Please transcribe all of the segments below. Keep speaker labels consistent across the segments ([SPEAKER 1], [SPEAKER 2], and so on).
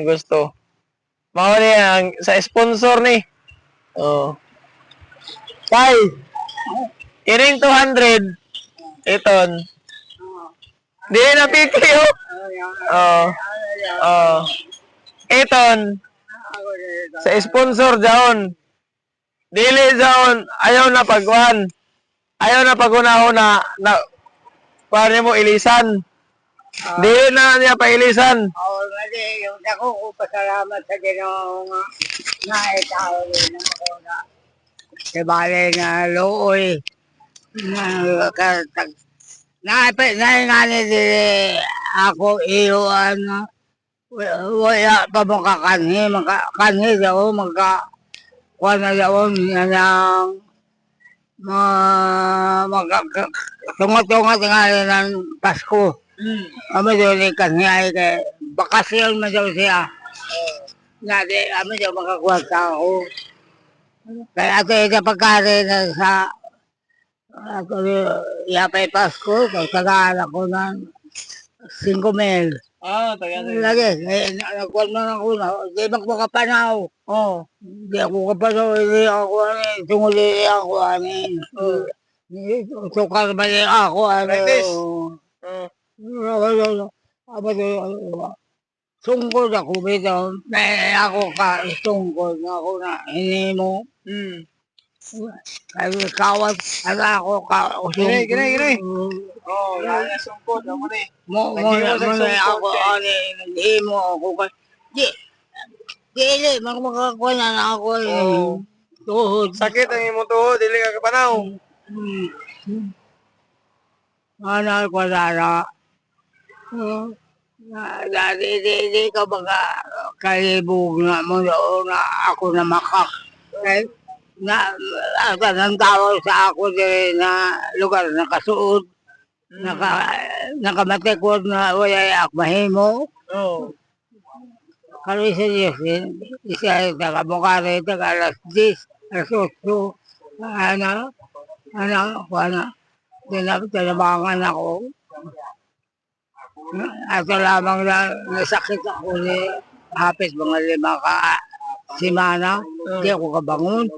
[SPEAKER 1] gusto. Mao ni ang sa sponsor ni. Oh. Kay iring 200 iton. Di na pipili oh. Oh. Oh. Iton sa sponsor jaon. Dili jaon ayaw na pagwan. Ayaw na pagunahon na pare mo ilisan. Dili na niya pailisan.
[SPEAKER 2] Oo, mali. Yung ako ko pasalamat sa Ginoo nga naitaw rin ako na ibali na looy na katag naingani dili ako iuan wala pa mo kakanhi kanhi daw kuha na daw niya ng tungat-tungat nga ng Pasko. Kami daw ni kanhi ay kay bakasyon man daw siya. Nadi, kami daw makakuha sa ako. Kaya ato ito pagkari na sa ato yapay Pasko, tagaan ako ng 5,000.
[SPEAKER 1] Taga.
[SPEAKER 2] Lagi, nagkuhan man ako na, di magmakapanaw.
[SPEAKER 1] Oh.
[SPEAKER 2] Di ako kapanaw, hindi ako tunguli ako tukar ba niya ako
[SPEAKER 1] Like this?
[SPEAKER 2] Sungkod ako bitaw, ako ka sungkod na ako na hindi mo. Kaya kawat, ako ka sungkod.
[SPEAKER 1] Gini. Oh, lala sungkod ako ni.
[SPEAKER 2] Mo ako hindi mo ako ka. Dili, magmakakuha na ako. Tuhod.
[SPEAKER 1] Sakit ang imong tuhod, dili ka kapanaw.
[SPEAKER 2] Ano ko na Hindi ka baka kalibog na mo doon na ako na makak. Ang tawag sa ako din na lugar na kasuod. Nakamatikod na wala akmahimo. Kalau isa Diyos din, isa taga-Bukari, taga-alas 10, alas 8, tinabangan ako. Ato lamang na nasakit ako ni hapit mga 5 simana, hindi ako kabangon.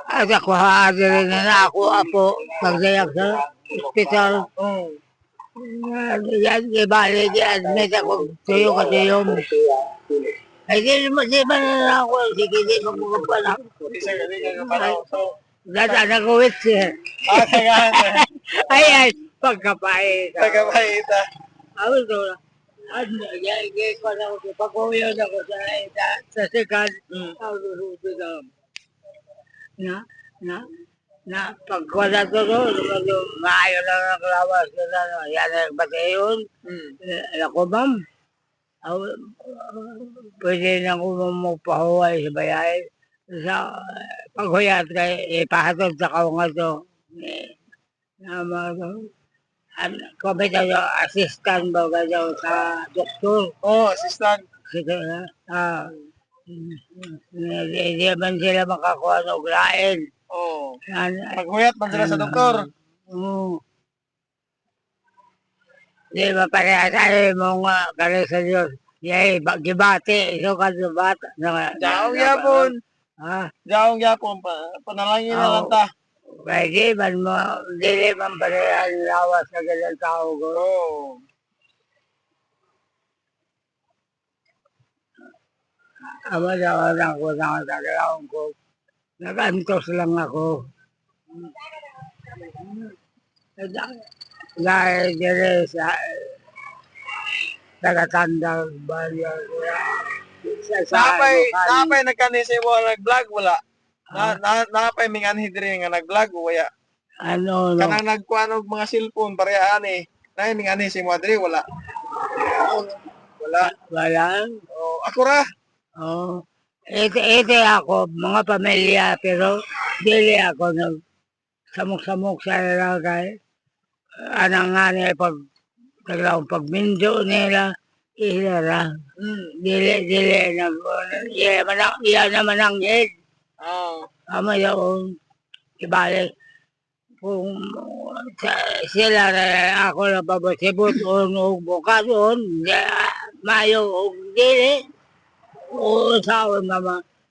[SPEAKER 2] At ako haadiri na ako apo pagdayak sa hospital. Yan, ibalik, i-admit ako tuyo ka tuyo. Ay, di ba na ako, sige, di ba mga pala. Dada, nag-uwit siya. Ay, pagkapait.
[SPEAKER 1] Pagkapait.
[SPEAKER 2] Ako ito na. Ko na ako, pag-uwiyon ako sa sikat, na pagkwala to maayo lang ang lawas yan ang batayon. Ako ma'am, pwede na ako magpahuway sa bayay. Sa paghuyat kay ipahatod sa kaunga to. Kami daw assistant ba daw sa doktor.
[SPEAKER 1] Assistant.
[SPEAKER 2] Hindi man sila makakuha ng lain.
[SPEAKER 1] Paghuyat man sila sa doktor.
[SPEAKER 2] Di ba pareha mo nga kare sa Diyos. Yay, gibati, iso ka sa bata.
[SPEAKER 1] Jaong yapon. Jaong yapon, panalangin na lang ta.
[SPEAKER 2] Pwede man mo, dili man pareha ang lawas sa ganang tao ko. Ama naman ako na tagalaon ko. Nagantos lang ako. Dahil dire sa tagatanda baryo.
[SPEAKER 1] Napay nagkanisi mo nag-vlog wala. Napay minganhi dire nga nag-vlog wala.
[SPEAKER 2] Ano no?
[SPEAKER 1] Kanang nagkuan og mga cellphone pareha ani. Nay minganhi si mo dire wala. Wala. Ako ra.
[SPEAKER 2] Ito ako, mga pamilya, pero dili ako samok-samok sa lalagay. Anang nga niya pagmindo nila, ilara. Dili na, iya naman ang yed. Ama yun, ibalik. Kung sila ako na pabasibot o buka doon, mayo o dili. Oo, sa naman.